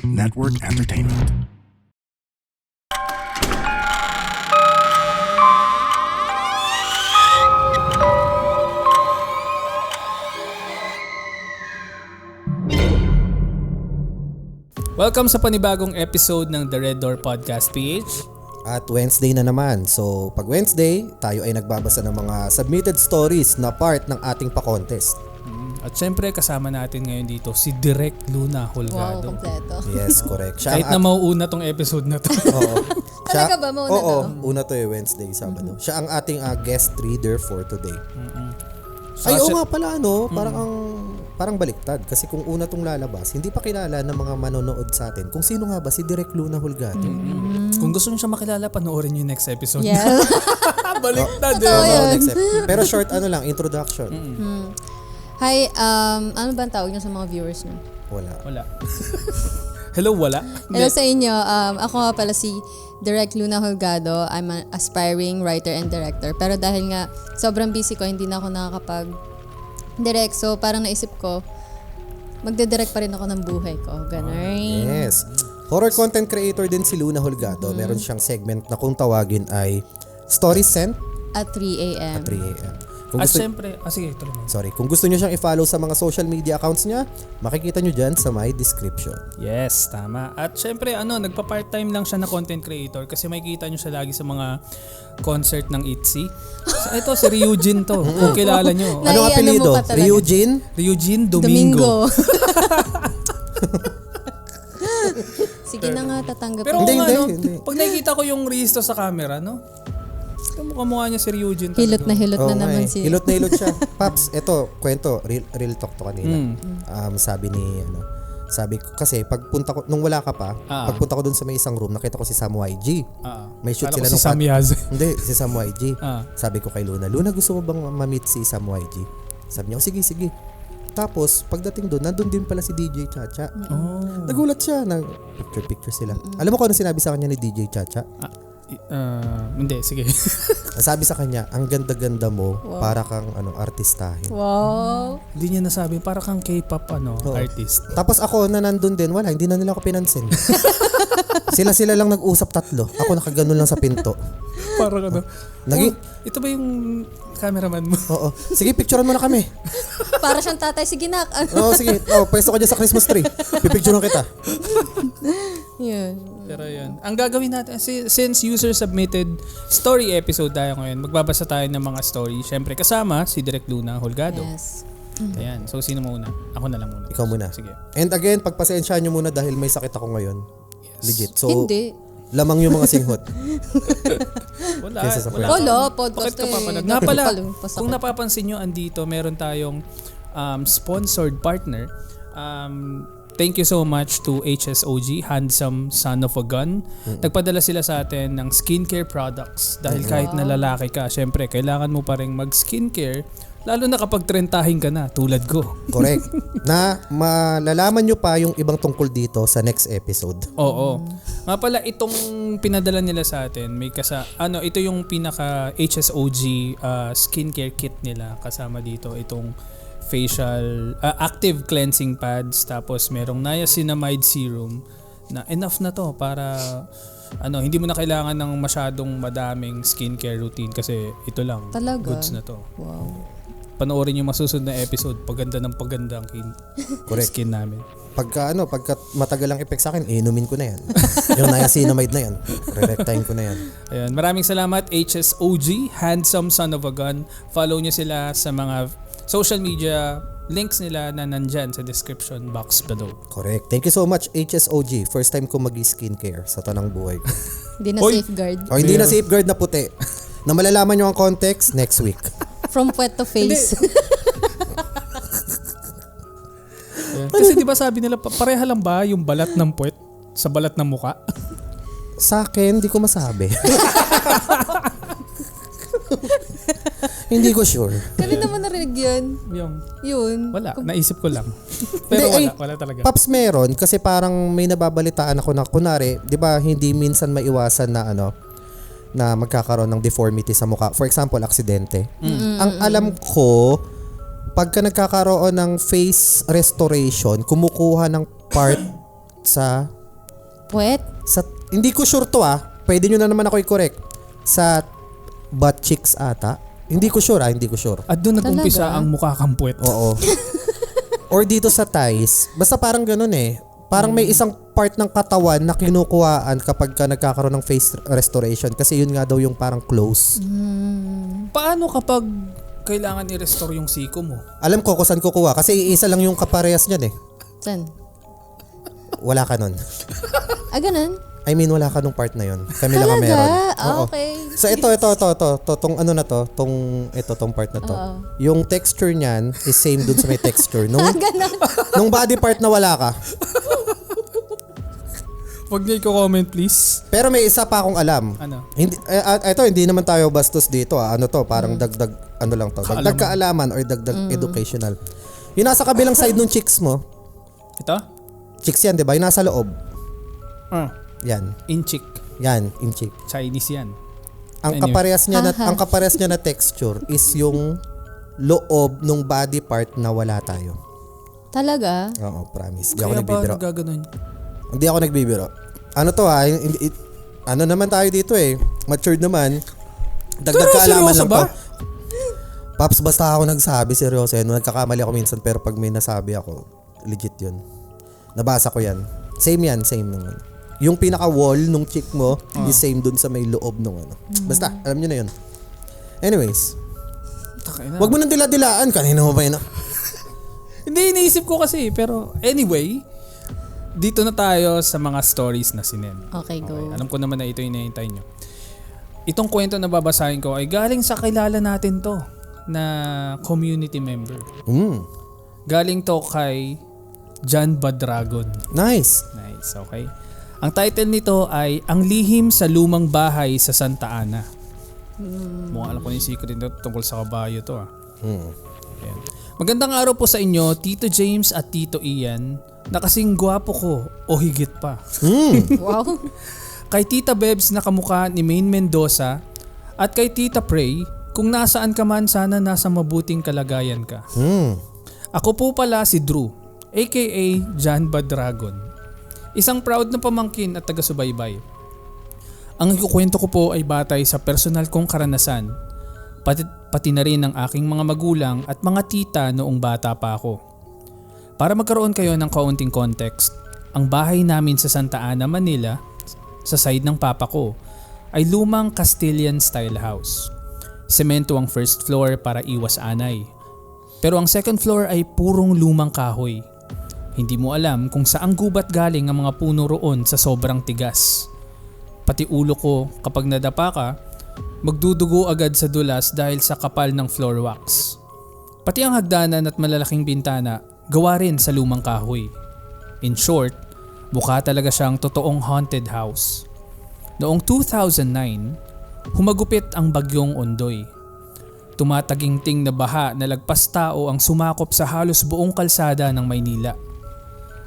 Network Entertainment. Welcome sa panibagong episode ng The Red Door Podcast PH. At Wednesday na naman. So, pag Wednesday, tayo ay nagbabasa ng mga submitted stories na part ng ating pa-contest. At syempre, kasama natin ngayon dito si Direk Luna Wow, Holgado. kompleto. Yes, correct. Kahit na mauuna tong episode na to. Oo. Talaga ba? Mauna Oo, to? una to Wednesday, Sabado. Siya ang ating guest reader for today. So, Ay, oo nga pala, parang baliktad. Kasi kung una tong lalabas, hindi pa kilala ng mga manonood sa atin kung sino nga ba si Direk Luna Holgado. Kung gusto nyo siya makilala, panoorin yung next episode. Yeah. Baliktad Next Pero short introduction. Hi, ano ba ang tawag niyo sa mga viewers niyo? Wala. Hello, wala? Hello sa inyo. Ako nga pala si Direk Luna Holgado. I'm an aspiring writer and director. Pero dahil nga sobrang busy ko, hindi na ako nakakapag-direct. So parang naisip ko, magde-direct pa rin ako ng buhay ko. Ganun. Yes. Horror content creator din si Luna Holgado. Meron siyang segment na kung tawagin ay Stories Sent At 3 a.m. at 3 a.m. At syempre, sige, tuloy mo. Kung gusto nyo siyang i-follow sa mga social media accounts niya, makikita nyo dyan sa my description. Yes, tama. At syempre, nagpa-part-time lang siya na content creator kasi makikita nyo siya lagi sa mga concert ng ITZY. So, ito, si Ryujin to. Kung kilala nyo. Anong Nai-ano apelido? mo pa talaga? Ryujin? Domingo. Sige na nga, tatanggapin. Pero Hindi. pag nakikita ko yung Risto sa camera, kamukha niya si Ryujin. Hilot na hilot na naman siya. Hilot na hilot siya. Paps, eto, kwento, real talk to kanina. Sabi ko, kasi pagpunta ko, nung wala ka pa, pagpunta ko dun sa may isang room, nakita ko si Sam YG. May shoot sila si Sam Yaz. Hindi, si Sam YG. Sabi ko kay Luna, gusto mo bang ma-meet si Sam YG? Sabi niya, sige. Tapos, pagdating doon, nandun din pala si DJ Chacha. Nagulat siya, picture sila. Alam mo kung ano sinabi sa kanya ni DJ Chacha? Hindi, sige. Sabi sa kanya, ang ganda-ganda mo, para kang artistahin. Wow. Hindi niya nasabi, para kang K-pop artist. Tapos ako na nandun din, wala, hindi na nila ako pinansin. Sila lang nag-usap tatlo. Ako nakaganon lang sa pinto. Parang ito ba yung cameraman mo? Oo. Sige, picturean mo na kami. Para siyang tatay. Sige na. Oo, sige. Pwesto ka dyan sa Christmas tree. Pipicturean kita. Yun. Pero yun. Ang gagawin natin, since user submitted story episode tayo ngayon, magbabasa tayo ng mga story. Siyempre, kasama si Direk Luna Holgado. Yes. Ayan. So, sino muna? Ako na lang muna. Ikaw muna. Sige. And again, pagpasensyahan nyo muna dahil may sakit ako ngayon. Legit. So, Hindi. lamang yung mga singhot. Wala. Wala. Podcast Bakit ka papalag? Nga pala, kung napapansin nyo, andito, meron tayong sponsored partner. Thank you so much to HSOG, Handsome Son of a Gun. Nagpadala sila sa atin ng skincare products. Dahil kahit na lalaki ka, syempre, kailangan mo pa rin mag-skincare. Lalo na kapag trentahin ka na, tulad ko. Correct. Na malalaman nyo pa yung ibang tungkol dito sa next episode. Oo. Nga pala, itong pinadala nila sa atin, ito yung pinaka HSOG skincare kit nila. Kasama dito itong facial active cleansing pads, tapos merong niacinamide serum na enough na to para hindi mo na kailangan ng masyadong madaming skincare routine kasi ito lang. Talaga? Goods na to. Wow. Panoorin yung masusunod na episode, paganda ng paganda ang skin namin. Pagka matagal ang effect sa akin, inumin ko na yan. Yung niacinamide na yan. Re-rectine ko na yan. Ayan, maraming salamat HSOG, Handsome Son of a Gun. Follow nyo sila sa mga social media links nila na nandyan sa description box below. Correct. Thank you so much HSOG. First time ko mag-skincare sa tanang buhay ko. Hindi na safeguard. O hindi na safeguard na puti. Na malalaman nyo ang context next week. From puwet to face. Kasi di ba sabi nila, pareha lang ba yung balat ng puwet sa balat ng muka? Sa akin, di ko masabi. Hindi ko sure. Kami naman narinig yun. Yun. Wala, naisip ko lang. Pero wala talaga. Paps, meron kasi parang may nababalitaan ako na kunwari, di ba hindi minsan maiwasan na na magkakaroon ng deformity sa mukha. For example, aksidente. Ang alam ko, pagka nagkakaroon ng face restoration, kumukuha ng part sa Puwet? Hindi ko sure to pwede nyo na naman ako i-correct. Sa butt cheeks ata. Hindi ko sure hindi ko sure. At doon nag-umpisa Talaga? ang mukha kang puwet. Oo. Or dito sa thighs. Basta parang ganun Parang may isang part ng katawan na kinukuhaan kapag ka nagkakaroon ng face restoration. Kasi yun nga daw yung parang close. Paano kapag kailangan i-restore yung siko mo? Alam ko kung saan kukuha. Kasi isa lang yung kaparehas niyan Saan? Wala ka nun. Ganun? I mean, wala ka nung part na yun. Kami lang ang Talaga? meron. Oo. Okay. So ito, tong ano na to, tong part na to. Yung texture niyan is same dun sa may texture. Nung body part na wala ka. Huwag niyo i-comment please. Pero may isa pa akong alam. Ano? Hindi naman tayo bastos dito. Ano to, parang dagdag, ano lang to. Dagdag kaalaman or dagdag educational. Yung nasa kabilang side ng cheeks mo, Ito? cheeks yan, di ba? Yung nasa loob. Yan. Inchik. Yan, in cheek. Chinese yan. Ang Anyway. kaparehas niya na texture is yung loob ng body part na wala tayo. Talaga? Oo, promise. Hindi ako Kaya nagbibiro. ba gaganon? Hindi ako nagbibiro. Ano to ano naman tayo dito matured naman. Dagdag Pero kaalaman seryoso lang ba? to. Paps, basta ako nagsabi, seryoso yan. Nagkakamali ako minsan pero pag may nasabi ako, legit yun. Nabasa ko yan. Same naman. Yung pinaka-wall nung chick mo, is same dun sa may loob nung ano. Basta, alam nyo na yun. Anyways, wag mo nang dila-dilaan. Kanina mo ba yun? Hindi, iniisip ko kasi. Pero anyway, dito na tayo sa mga stories na sinen. Okay, go. Alam ko naman na ito yung hinihintay nyo. Itong kwento na babasahin ko ay galing sa kilala natin to na community member. Galing to kay John Badragon. Nice. Nice, okay. Ang title nito ay Ang Lihim sa Lumang Bahay sa Santa Ana. Mukhang alam ko yung secret nito tungkol sa kabayo to. Ayan. Magandang araw po sa inyo, Tito James at Tito Ian, na kasing gwapo ko o higit pa. Wow. Kay Tita Bebs na kamukha ni Maine Mendoza at kay Tita Prey, kung nasaan ka man sana nasa mabuting kalagayan ka. Ako po pala si Drew, aka John Badragon. Isang proud na pamangkin at taga-subaybay. Ang ikukwento ko po ay batay sa personal kong karanasan, pati na rin ng aking mga magulang at mga tita noong bata pa ako. Para magkaroon kayo ng kaunting context, ang bahay namin sa Santa Ana, Manila, sa side ng papa ko, ay lumang Castilian style house. Semento ang first floor para iwas anay. Pero ang second floor ay purong lumang kahoy. Hindi mo alam kung saang gubat galing ang mga puno roon sa sobrang tigas. Pati ulo ko kapag nadapa ka, magdudugo agad sa dulas dahil sa kapal ng floor wax. Pati ang hagdanan at malalaking bintana, gawa rin sa lumang kahoy. In short, mukha talaga siyang totoong haunted house. Noong 2009, humagupit ang bagyong Ondoy. Tumataginting na baha na lagpas tao ang sumakop sa halos buong kalsada ng Maynila.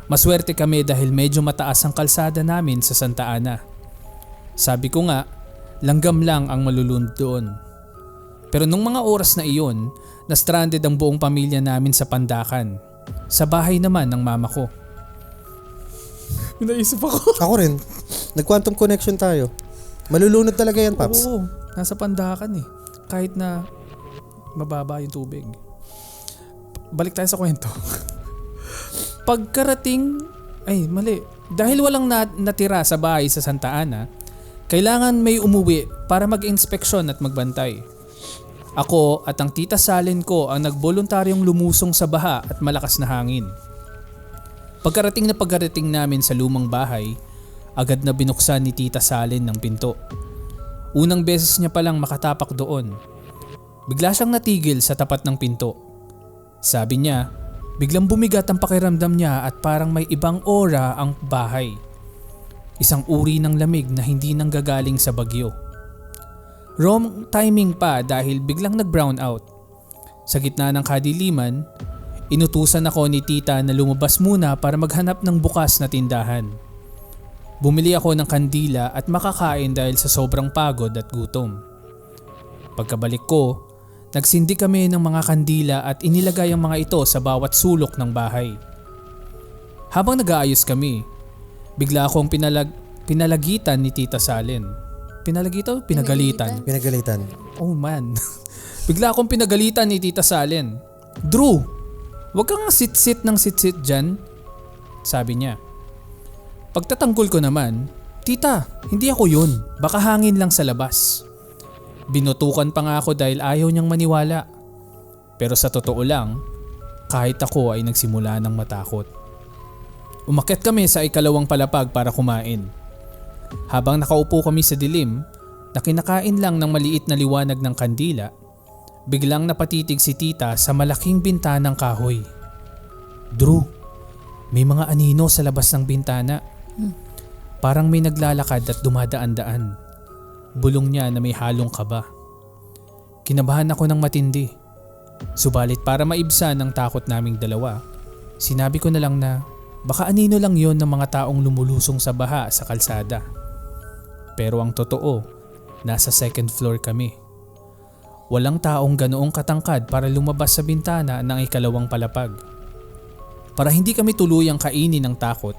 Maswerte kami dahil medyo mataas ang kalsada namin sa Santa Ana. Sabi ko nga, langgam lang ang malulunod doon. Pero nung mga oras na iyon, na-stranded ang buong pamilya namin sa Pandakan. Sa bahay naman ng mama ko. Naisip ako. Ako rin. Nag-quantum connection tayo. Malulunod talaga yan, Paps. Oo, nasa Pandakan eh. Kahit na mababa yung tubig. Balik tayo sa kwento. Pagkarating, dahil walang natira sa bahay sa Santa Ana, kailangan may umuwi para mag-inspeksyon at magbantay. Ako at ang tita Salin ko ang nagboluntaryong lumusong sa baha at malakas na hangin. Pagkarating namin sa lumang bahay, agad na binuksan ni Tita Salin ng pinto. Unang beses niya palang makatapak doon. Bigla siyang natigil sa tapat ng pinto. Sabi niya, biglang bumigat ang pakiramdam niya at parang may ibang aura ang bahay. Isang uri ng lamig na hindi nanggagaling sa bagyo. Wrong timing pa dahil biglang nag-brown out. Sa gitna ng kadiliman, inutusan ako ni tita na lumabas muna para maghanap ng bukas na tindahan. Bumili ako ng kandila at makakain dahil sa sobrang pagod at gutom. Pagkabalik ko, nagsindi kami ng mga kandila at inilagay ang mga ito sa bawat sulok ng bahay. Habang nag-aayos kami, bigla akong pinalagitan ni Tita Salen. Pinalagitan o pinagalitan? Pinagalitan. Oh man. Bigla akong pinagalitan ni Tita Salen. Drew, wag kang sit-sit ng sit-sit dyan. Sabi niya. Pagtatanggol ko naman, Tita, hindi ako yun. Baka hangin lang sa labas. Binutukan pa nga ako dahil ayaw niyang maniwala. Pero sa totoo lang, kahit ako ay nagsimula ng matakot. Umakyat kami sa ikalawang palapag para kumain. Habang nakaupo kami sa dilim na kinakain lang ng maliit na liwanag ng kandila, biglang napatitig si Tita sa malaking bintanang kahoy. Drew, may mga anino sa labas ng bintana. Parang may naglalakad at dumadaan-daan. Bulong niya na may halong kaba. Kinabahan ako ng matindi. Subalit para maibsan ang takot naming dalawa, sinabi ko na lang na baka anino lang yon ng mga taong lumulusong sa baha sa kalsada. Pero ang totoo, nasa second floor kami. Walang taong ganoong katangkad para lumabas sa bintana ng ikalawang palapag. Para hindi kami tuluyang kainin ng takot,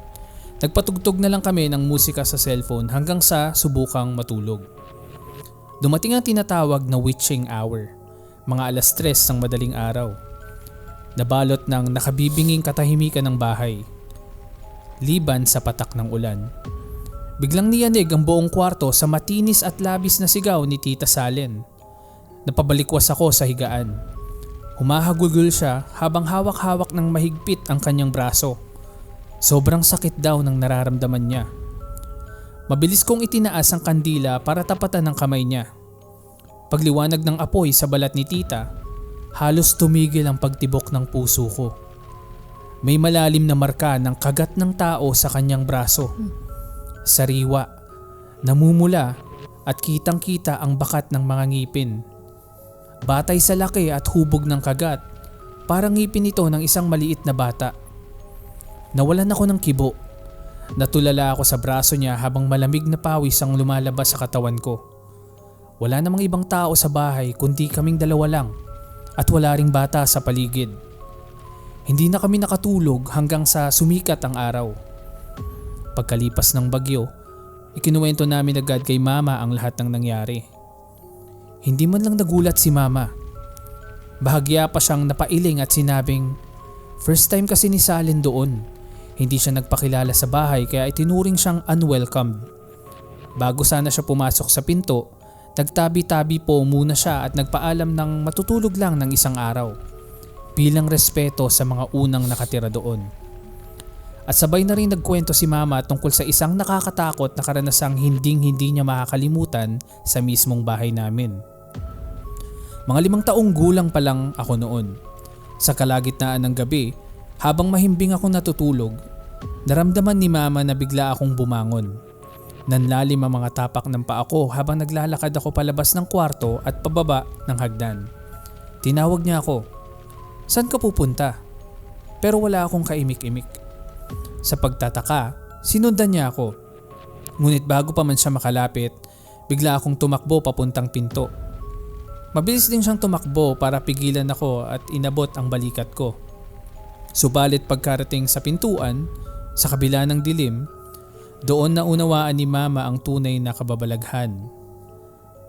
nagpatugtog na lang kami ng musika sa cellphone hanggang sa subukang matulog. Dumating ang tinatawag na witching hour, mga 3:00 ng madaling araw. Nabalot ng nakabibinging katahimikan ng bahay. Liban sa patak ng ulan. Biglang niyanig ang buong kwarto sa matinis at labis na sigaw ni Tita Salen. Napabalikwas ako sa higaan. Humahagulgol siya habang hawak-hawak ng mahigpit ang kanyang braso. Sobrang sakit daw ng nararamdaman niya. Mabilis kong itinaas ang kandila para tapatan ng kamay niya. Pagliwanag ng apoy sa balat ni Tita, halos tumigil ang pagtibok ng puso ko. May malalim na marka ng kagat ng tao sa kanyang braso. Sariwa, namumula at kitang-kita ang bakat ng mga ngipin. Batay sa laki at hubog ng kagat, parang ngipin ito ng isang maliit na bata. Nawalan ako ng kibo. Natulala ako sa braso niya habang malamig na pawis ang lumalabas sa katawan ko. Wala namang ibang tao sa bahay kundi kaming dalawa lang at wala ring bata sa paligid. Hindi na kami nakatulog hanggang sa sumikat ang araw. Pagkalipas ng bagyo, ikinuwento namin agad kay Mama ang lahat ng nangyari. Hindi man lang nagulat si Mama. Bahagya pa siyang napailing at sinabing, first time kasi ni Salen doon. Hindi siya nagpakilala sa bahay kaya itinuring siyang unwelcomed. Bago sana siya pumasok sa pinto, nagtabi-tabi po muna siya at nagpaalam ng matutulog lang ng isang araw. Bilang respeto sa mga unang nakatira doon. At sabay na rin nagkwento si Mama tungkol sa isang nakakatakot na karanasang hindi niya makakalimutan sa mismong bahay namin. Mga 5 taong gulang pa lang ako noon. Sa kalagitnaan ng gabi, habang mahimbing akong natutulog, naramdaman ni Mama na bigla akong bumangon. Nanlalim ang mga tapak ng paa ko habang naglalakad ako palabas ng kwarto at pababa ng hagdan. Tinawag niya ako. Saan ka pupunta? Pero wala akong kaimik-imik. Sa pagtataka, sinundan niya ako. Ngunit bago pa man siya makalapit, bigla akong tumakbo papuntang pinto. Mabilis din siyang tumakbo para pigilan ako at inabot ang balikat ko. Subalit pagkarating sa pintuan, sa kabila ng dilim, doon na unawaan ni Mama ang tunay na kababalaghan.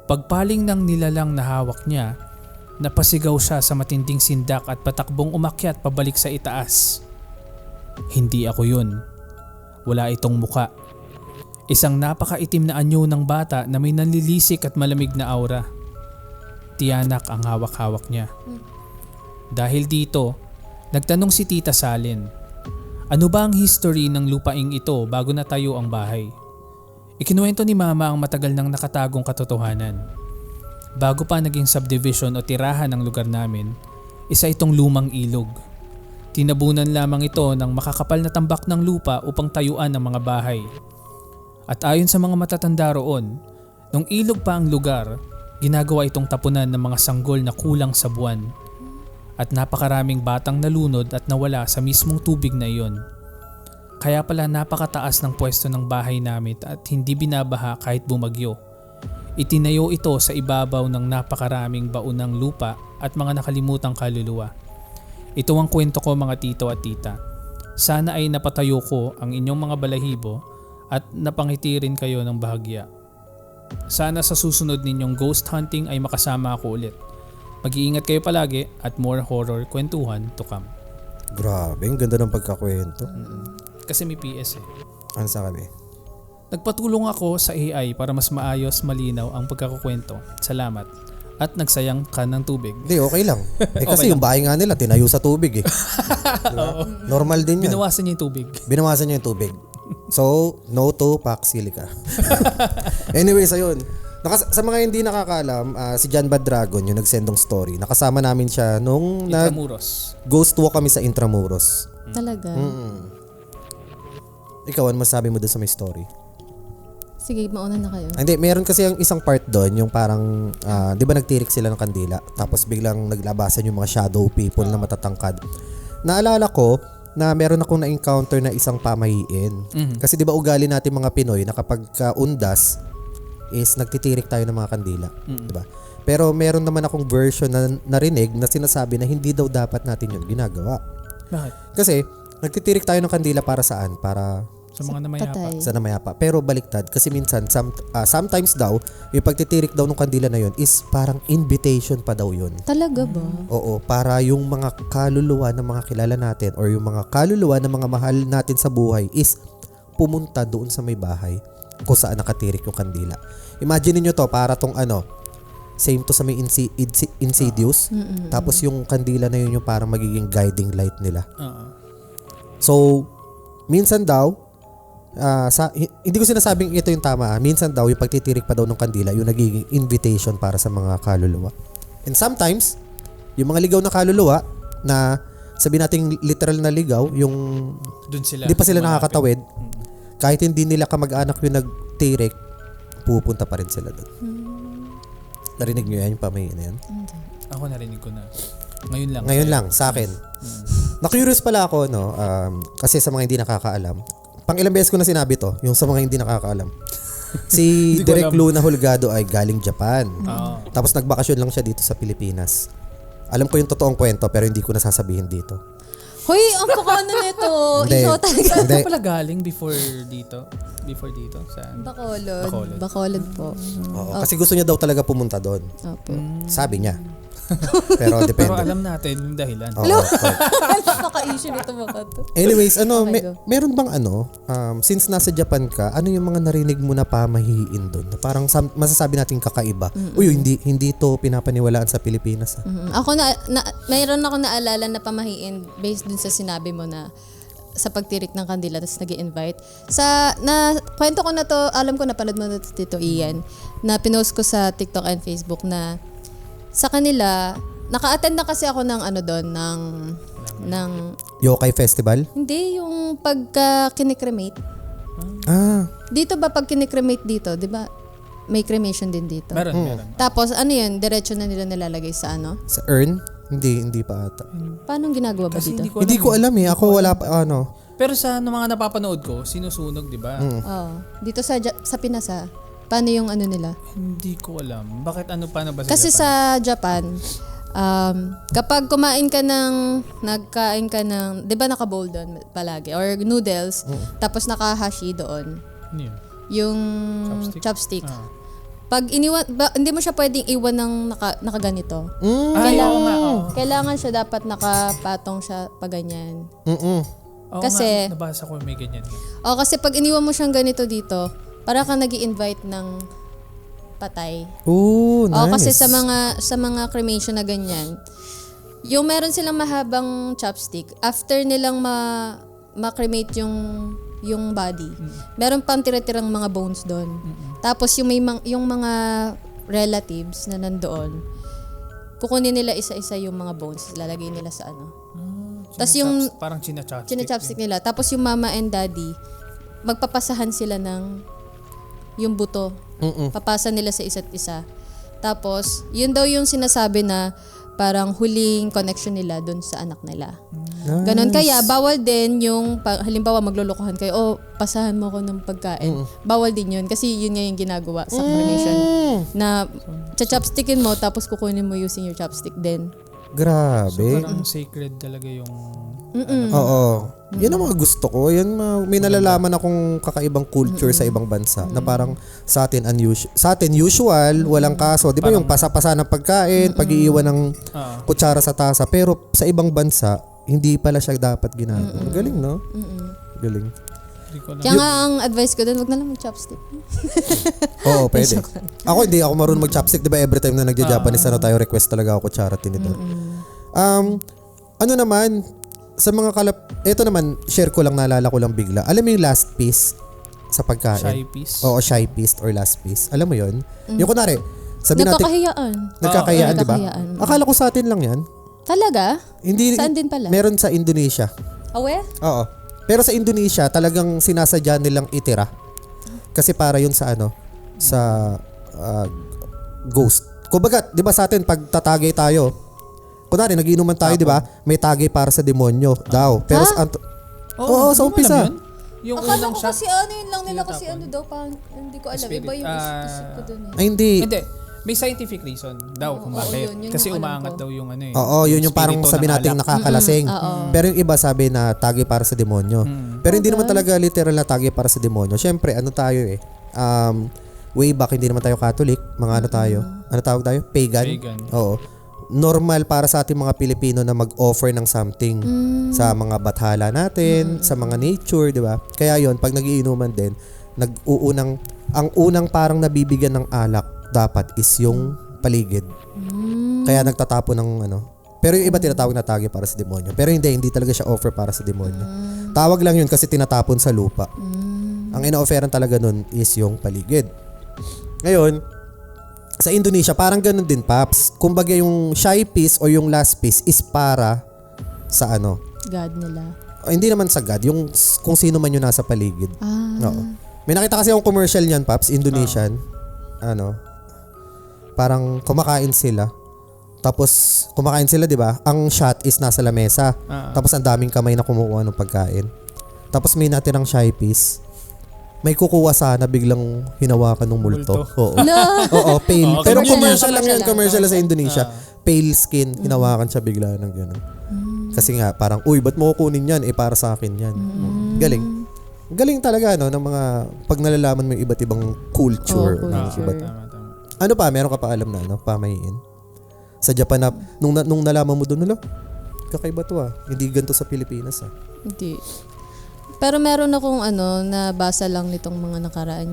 Pagpaling ng nilalang na hawak niya, napasigaw siya sa matinding sindak at patakbong umakyat pabalik sa itaas. Hindi ako yun. Wala itong muka. Isang napakaitim na anyo ng bata na may nanlilisik at malamig na aura. Tiyanak ang hawak-hawak niya. Dahil dito, nagtanong si Tita Salen, ano ba ang history ng lupaing ito bago natayo ang bahay? Ikinuwento ni Mama ang matagal nang nakatagong katotohanan. Bago pa naging subdivision o tirahan ng lugar namin, isa itong lumang ilog. Tinabunan lamang ito ng makakapal na tambak ng lupa upang tayuan ang mga bahay. At ayon sa mga matatanda roon, nung ilog pa ang lugar, ginagawa itong tapunan ng mga sanggol na kulang sa buwan. At napakaraming batang nalunod at nawala sa mismong tubig na iyon. Kaya pala napakataas ng pwesto ng bahay namin at hindi binabaha kahit bumagyo. Itinayo ito sa ibabaw ng napakaraming baunang lupa at mga nakalimutang kaluluwa. Ito ang kwento ko mga tito at tita. Sana ay napatayo ko ang inyong mga balahibo at napangiti rin kayo ng bahagya. Sana sa susunod ninyong ghost hunting ay makasama ako ulit. Mag-iingat kayo palagi at more horror kwentuhan to come. Grabe, ang ganda ng pagkakwento. Kasi may PS eh. Ano sabi? Nagpatulong ako sa AI para mas maayos, malinaw ang pagkakukwento. Salamat. At nagsayang ka ng tubig. Hindi, okay lang. Kasi Okay yung bahay nga nila, tinayo sa tubig eh. Diba? Normal din yan. Binawasan niya yung tubig. Binawasan niya yung tubig. So, no to pack silica. Anyways, ayun. Sa mga hindi nakakaalam, si John Bad Dragon, yung nagsendong story, nakasama namin siya nung Intramuros. ghost walk kami sa Intramuros. Talaga? Ikaw, ano masabi mo doon sa may story? Sige, mauna na kayo. Hindi, meron kasi yung isang part doon, yung parang, di ba nagtirik sila ng kandila, tapos biglang naglabasan yung mga shadow people na matatangkad. Naalala ko, na meron akong na-encounter na isang pamahiin. Kasi di ba ugali natin mga Pinoy na kapag undas is nagtitirik tayo ng mga kandila. Di ba? Pero meron naman akong version na narinig na sinasabi na hindi daw dapat natin yun ginagawa. Bakit? Kasi nagtitirik tayo ng kandila para saan? Para Sa mga namayapa. Patay. sa namayapa. Pero baliktad. Kasi minsan, sometimes daw, yung pagtitirik daw ng kandila na yun is parang invitation pa daw yun. Talaga ba? Oo, para yung mga kaluluwa ng mga kilala natin or yung mga kaluluwa ng mga mahal natin sa buhay is pumunta doon sa may bahay kung saan nakatirik yung kandila. Imagine niyo to, para tong same to sa may Insidious. Tapos yung kandila na yun yung parang magiging guiding light nila. So, minsan daw, hindi ko sinasabing ito yung tama. Minsan daw, yung pagtitirik pa daw ng kandila, yung nagiging invitation para sa mga kaluluwa. And sometimes, yung mga ligaw na kaluluwa, na sabihin natin literal na ligaw, yung Doon sila. hindi pa sila nakakatawid, kahit hindi nila kamag-anak yung nagtirik, pupunta pa rin sila doon. Narinig nyo yan, yung pamahiin na yan? Ako narinig ko na. Ngayon lang. Ngayon lang, sa akin. Na-curious pala ako, no? Kasi sa mga hindi nakakaalam, pang ilang beses ko na sinabi to, yung sa mga hindi nakakaalam. Si Hindi ko Direk alam. Luna Holgado ay galing Japan. Oo. Tapos nagbakasyon lang siya dito sa Pilipinas. Alam ko yung totoong kwento pero hindi ko nasasabihin dito. Hoy, ang pakano nito. Hindi. Ikaw talaga. Saan Hindi. ka pala galing before dito? Before dito? Saan? Bacolod. Bacolod. Bacolod po. Oo, kasi gusto niya daw talaga pumunta doon. Opo. Sabi niya. Pero Pero depende. alam natin yung dahilan. Oo, okay. Naka-issue nito mga to. Anyways, Okay, go. meron bang since nasa Japan ka, ano yung mga narinig mo na pamahiin doon? Na parang masasabi natin kakaiba. Uy, hindi to pinapaniwalaan sa Pilipinas. Ako mayroon ako naalala na pamahiin based dun sa sinabi mo na sa pagtirik ng kandila tapos nag-i-invite. Kwento ko na to, alam ko napanood mo na to, Tito Ian, na pinost ko sa TikTok and Facebook na sa kanila, naka-attend na kasi ako ng ng Yokai Festival? hindi yung pagka kinikremate. Dito ba pag kinikremate dito, 'di ba? May cremation din dito. Meron. Tapos ano 'yun, diretso na nila nilalagay sa ano? Sa urn? Hindi pa ata. Paano ginagawa ba Kasi dito? hindi ko alam. Hindi ko alam eh. Ako wala pa Pero sa mga napapanood ko, sinusunog, di ba? Dito sa Pinasa, paano yung ano nila? Hindi ko alam. Bakit paano ba sa Kasi Japan? sa Japan, kapag nagkain ka ng, di ba naka-bowl doon palagi? Or noodles, tapos naka-hashi doon. Ano yun? Yung chopstick. Pag hindi mo siya pwedeng iwan ng nakaganito. Kailangan siya dapat nakapatong siya pa ganyan. Oo Kasi- nga, nabasa ko may ganyan. Kasi pag iniwan mo siyang ganito dito, para kang nag-i-invite ng patay. Oh, nice. Kasi sa mga cremation na ganyan, yung meron silang mahabang chopstick, after nilang ma-cremate yung body, meron pang tira-tirang mga bones doon. Tapos yung mga relatives na nandoon, kukunin nila isa-isa yung mga bones, lalagay nila sa ano. Tapos yung Parang china-chopstick. china-chopstick nila. Tapos yung mama and daddy, magpapasahan sila ng yung buto. Papasa nila sa isa't isa. Tapos, yun daw yung sinasabi na parang huling connection nila dun sa anak nila. Ganon. Kaya, bawal din yung, halimbawa maglulukuhan kayo, pasahan mo ko ng pagkain. Bawal din yun. Kasi yun nga yung ginagawa sa cremation. Na, chopstickin mo, tapos kukunin mo using your chopstick din. Grabe. So parang sacred talaga yung Oo. Yan ang mga gusto ko. Yan may nalalaman akong kakaibang culture sa ibang bansa na parang sa atin usual, walang kaso. 'Di ba yung pasa-pasa ng pagkain, pag-iiwan ng kutsara sa tasa, pero sa ibang bansa hindi pala siya dapat ginagawa. Galing, no? Galing. Kaya nga ang advice ko doon, wag na lang mag-chopstick. Oo, pwede. Ako hindi ako marunong mag-chopstick, 'di ba? Every time na nagja-Japanese tayo, request talaga ako kutsara tinidor. Ano naman sa mga ito naman, share ko lang, naalala ko lang bigla. Alam mo yung last piece sa pagkain? Shy piece? Oo, shy piece or last piece. Alam mo yun? Yung kunwari, sabi natin... Nagkakahiyaan, di ba? Akala ko sa atin lang yan. Talaga? Hindi, saan din pala? Meron sa Indonesia. Awe? Oo. Pero sa Indonesia, talagang sinasadya nilang itira. Kasi para yun sa ghost. Kumbaga, di ba sa atin, pag tatagay tayo, kunwari, nagiinuman tayo, di ba? May tagay para sa demonyo daw. Pero oo, sa umpisa. Yung akala unang ko shot. kasi yun lang nila kasi daw, parang hindi ko alam. Iba yung isip ko dun eh. Ay, hindi. Hindi. May scientific reason daw kung bakit. yun Kasi yung umaangat alam ko. daw yung ano eh. Oo, yun yung parang spirito sabi ng nating alak. nakakalasing. Pero yung iba sabi na tagay para sa demonyo. Pero hindi naman talaga literal na tagay para sa demonyo. Siyempre, ano tayo eh. Way back, hindi naman tayo Catholic. Mga ano tayo? Ano tawag tayo? Pagan. Oo. Normal para sa ating mga Pilipino na mag-offer ng something sa mga bathala natin, sa mga nature, di ba? Kaya yon pag nagiinuman din, ang unang parang nabibigyan ng alak dapat is yung paligid. Kaya nagtatapon ng ano. Pero yung iba tinatawag na tagay para sa demonyo. Pero hindi talaga siya offer para sa demonyo. Tawag lang yun kasi tinatapon sa lupa. Ang ina-offeran talaga nun is yung paligid. Ngayon, sa Indonesia, parang ganun din, Paps. Kumbaga yung shy piece o yung last piece is para sa ano? God nila. Hindi naman sa God, yung kung sino man yung nasa paligid. Oo. May nakita kasi akong commercial niyan, Paps, Indonesian. Parang kumakain sila. Tapos, kumakain sila, di ba? Ang shot is nasa lamesa. Tapos, ang daming kamay na kumukuha ng pagkain. Tapos, may natirang shy piece. May kukuha sana, biglang hinawakan ng multo. Oo. Oo, pale. Pero commercial lang yun, commercial sa Indonesia. Pale skin, hinawakan siya bigla ng gano'n. Kasi nga, parang, uy, ba't mo kukunin yan? Para sa akin yan. Galing. Galing talaga, no? Ng mga, pag nalalaman mo yung iba't ibang culture. Ano pa? Meron ka pa alam na, ano? Pamahiin. Sa Japan, nung nalaman mo doon, kakaiba to Hindi ganito sa Pilipinas Hindi. Pero meron akong nabasa lang nitong mga nakaraan,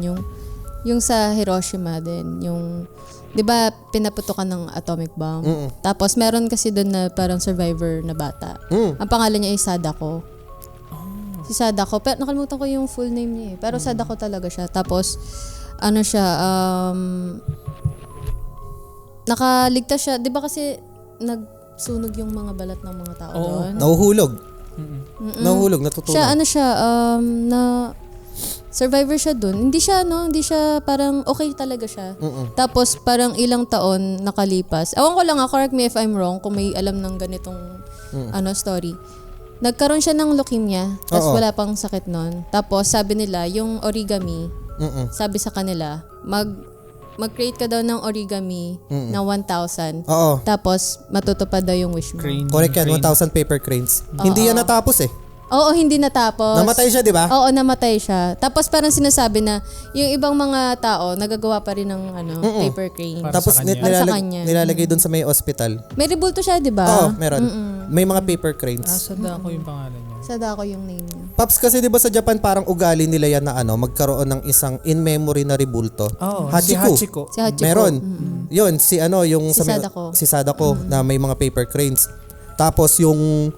yung sa Hiroshima din, yung 'di ba pinaputukan ng atomic bomb. Tapos meron kasi doon na parang survivor na bata. Ang pangalan niya ay Sadako. Si Sadako, pero nakalimutan ko yung full name niya eh. Pero Sadako talaga siya. Tapos nakaligtas siya, 'di ba kasi nagsunog yung mga balat ng mga tao doon. Nahuhulog. Nahuhulog, natutunan. Siya na survivor siya dun. Hindi siya parang okay talaga siya. Tapos parang ilang taon nakalipas. Ewan ko lang correct me if I'm wrong kung may alam ng ganitong story. Nagkaroon siya ng leukemia, tapos wala pang sakit nun. Tapos sabi nila, yung origami, sabi sa kanila, mag-create ka daw ng origami na 1,000. Oo. Tapos matutupad daw yung wish mo. Correct yan, 1,000 paper cranes. Hindi yan natapos eh. Oo, hindi natapos. Namatay siya, di ba? Oo, namatay siya. Tapos parang sinasabi na yung ibang mga tao nagagawa pa rin ng paper crane. Para tapos sa kanya. nilalagay doon sa may hospital. May rebulto siya, di ba? Oo, meron. May mga paper cranes. Sadako yung pangalan niya. Sadako yung name niya. Paps, kasi di ba sa Japan parang ugali nila yan na magkaroon ng isang in memory na rebulto. Si Hachiko. Si Hachiko. Meron. Yun, yung Si Sadako. Si Sadako na may mga paper cranes. Tapos yung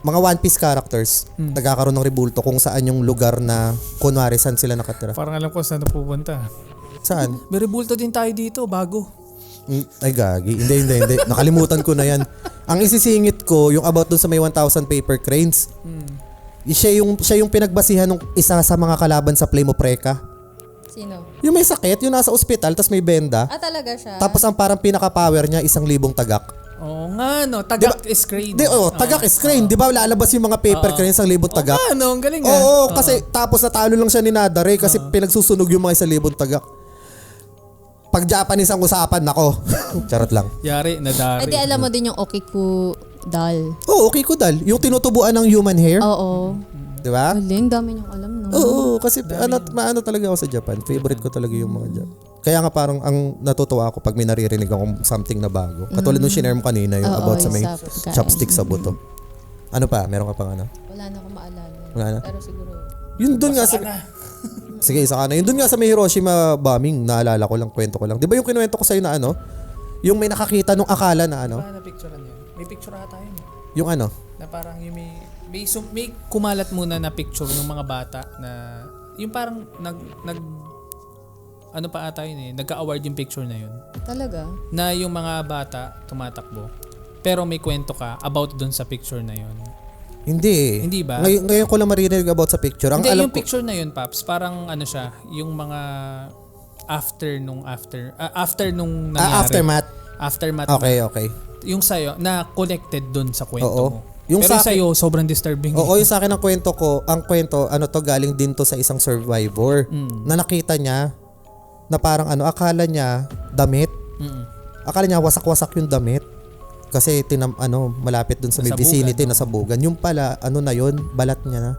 mga One Piece characters, nagkakaroon ng rebulto kung saan yung lugar na kunwari saan sila nakatira. Parang alam ko saan napupunta. Saan? May rebulto din tayo dito, bago. Ay gagi. Hindi. Nakalimutan ko na yan. Ang isisingit ko, yung about dun sa may 1,000 paper cranes. Siya yung pinagbasihan ng isa sa mga kalaban sa Flame of Recca. Sino? Yung may sakit, yung nasa ospital, tapos may benda. Talaga siya? Tapos ang parang pinaka-power niya, 1,000 tagak. Oo nga, no. Tagak is crane. Tagak is crane. Di ba lalabas yung mga paper cranes, 1,000 tagak? Oo nga, no. Ang galing Oo, kasi tapos natalo lang siya ni Nadare kasi pinagsusunog yung mga 1,000 tagak. Pag Japanese ang usapan, nako. Charot lang. Yari, nadari. Di alam mo din yung Okiku Dal. Oo, Kiko Dal. Yung tinutubuan ng human hair. Oo. Di ba? Galing, dami niyong alam, no? Oo, kasi maano talaga ako sa Japan. Favorite ko talaga yung mga Japan. Kaya nga parang ang natutuwa ako pag may naririnig akong something na bago. Katulad nung shinare mo kanina yung Oo, about sa may yung sa pagkain. chopstick sa buto. Ano pa? Meron ka pang ano? Wala na akong maalala. Wala na? Pero siguro, Yun dun nga sa... Sige, isa ka na. Yun dun nga sa may Hiroshima bombing, naalala ko lang, kwento ko lang. Di ba yung kinuwento ko sa'yo na ano? Yung may nakakita nung akala na ano? Paano picturean yun? May picture ata yun. Yung ano? Na parang yung may kumalat muna na picture ng mga bata na yung parang ano pa ata yun nagka-award yung picture na yun. talaga? Na yung mga bata tumatakbo. Pero may kwento ka about dun sa picture na yun. Hindi. Hindi ba? Ngayon ko lang maririnig about sa picture. Ang Hindi, alam yung ko, picture na yun, Paps, parang ano siya, yung mga after nung nangyari. aftermath. Aftermath. Okay. Yung sa'yo, na connected dun sa kwento Oo. mo. Yung Pero sa akin- sa'yo, sobrang disturbing. Oo, yung sa akin ang kwento ko, ano to, galing din to sa isang survivor na nakita niya na parang akala niya damit. Akala niya wasak-wasak yung damit. Kasi malapit dun sa may Nasabugan, vicinity, nasabugan. Yung pala, na yun, balat niya na.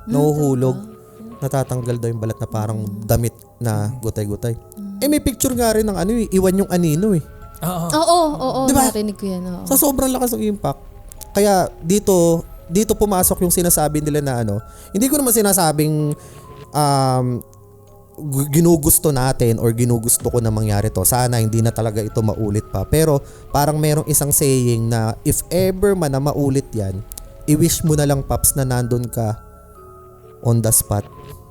Nahuhulog. Natatanggal daw yung balat na parang damit na gutay-gutay. May picture nga rin ng iwan yung anino eh. Oo. Oo, Diba? narinig ko yan. Oo. Sa sobrang lakas ng impact. Kaya dito pumasok yung sinasabi nila na hindi ko naman sinasabing ginugusto natin or ginugusto ko na mangyari to. Sana hindi na talaga ito maulit pa. Pero parang merong isang saying na if ever man na maulit yan, i-wish mo na lang, Paps, na nandun ka on the spot.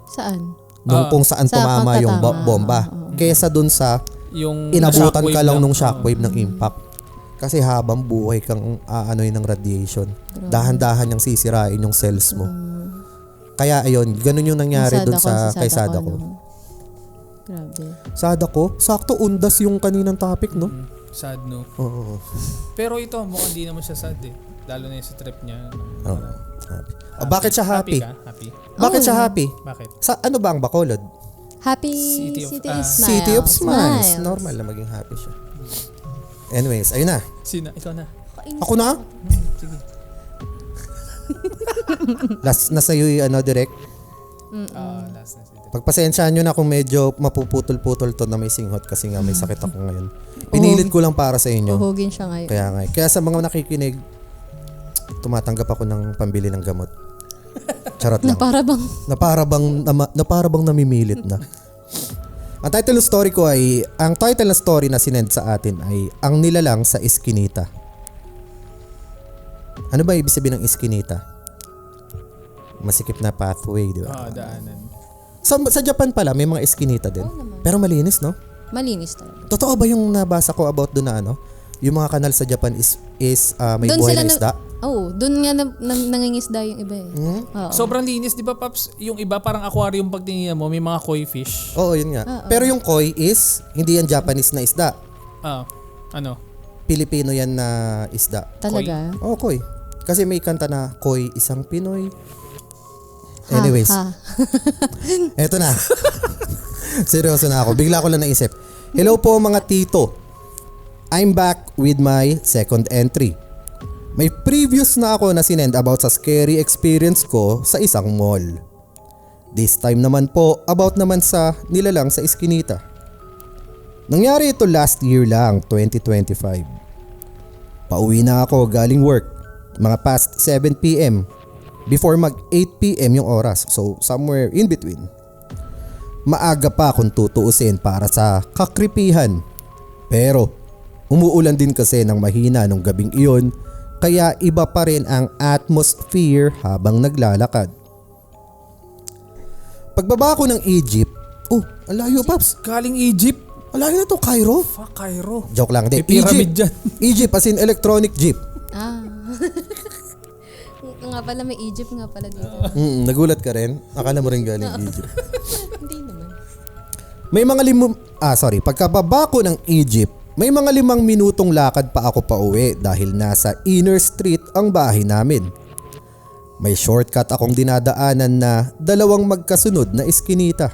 Saan? Nung kung saan Sa tumama yung pagtatama. bomba. Kesa dun sa Yung inabutan shockwave ka lang lang. nung shockwave ng impact. Kasi habang buhay kang ng radiation, dahan-dahan niyang sisirain yung cells mo. Kaya ayun, ganun yung nangyari dun sa kay Sadako. No? Grabe. Sadako? Sakto undas yung kaninang topic, no? Sad, no? Oo. Pero ito, mukhang di naman siya sad eh. Lalo na yung sa trip niya. Oo. Happy. Bakit siya happy? Happy ka? Happy. Bakit siya happy? Bakit? Sa ano ba ang Bacolod? Happy City City, of- of Smiles. City of Smiles. Normal na maging happy siya. Anyways, ayun na. Sina? Ikaw na. Ako na? Sige. Last na sa'yo yung direct. Last na si Dre. Pagpasensyaan nyo na kung medyo mapuputol-putol to na may singhot kasi nga may sakit ako ngayon. Pinilit ko lang para sa inyo. Uhugin siya ngayon. Kaya sa mga nakikinig, tumatanggap ako ng pambili ng gamot. Charot lang. Na para bang Na para bang namimilit na. Ang title ng story na sinend sa atin ay Ang Nilalang sa Eskinita. Ano ba ibig sabihin ng eskinita? Masikip na pathway, di ba? Daanan. Sa Japan pala, may mga eskinita din. Pero malinis, no? malinis talaga. Totoo ba yung nabasa ko about doon na yung mga kanal sa Japan is may Doon buhay sila na isda? doon nga nangingisda yung iba eh. Oo. Sobrang linis, di ba, Paps? Yung iba parang aquarium pag tinignan mo, may mga koi fish. Oo, yun nga. Pero yung koi is, hindi yan Japanese na isda. Ano? Pilipino yan na isda. Talaga? Oo, koi. Kasi may kanta na, Koi Isang Pinoy. Anyways, eto na. Seryoso na ako. Bigla ko lang naisip. Hello po mga tito. I'm back with my second entry. May previous na ako na sinend about sa scary experience ko sa isang mall. This time naman po, about naman sa nilalang sa Eskinita. Nangyari ito last year lang, 2025. Pauwi na ako galing work. Mga past 7 p.m. Before mag 8 p.m. yung oras. So, somewhere in between. Maaga pa kung tutuusin para sa kakripihan. Pero, umuulan din kasi ng mahina nung gabing iyon. Kaya iba pa rin ang atmosphere habang naglalakad. Pagbaba ko ng Egypt, ang layo, Paps. Galing Egypt. Ang layo na to, Cairo. Fuck, Cairo. Joke lang, hindi. May pyramid dyan. Egypt as in electronic jeep. Nga pala may Egypt nga pala dito. Nagulat ka rin? Akala mo rin galing Egypt. Hindi naman. May mga pagkababa ko ng Egypt, may mga 5 minutong lakad pa ako pauwi dahil nasa inner street ang bahay namin. May shortcut akong dinadaanan na 2 magkasunod na eskinita.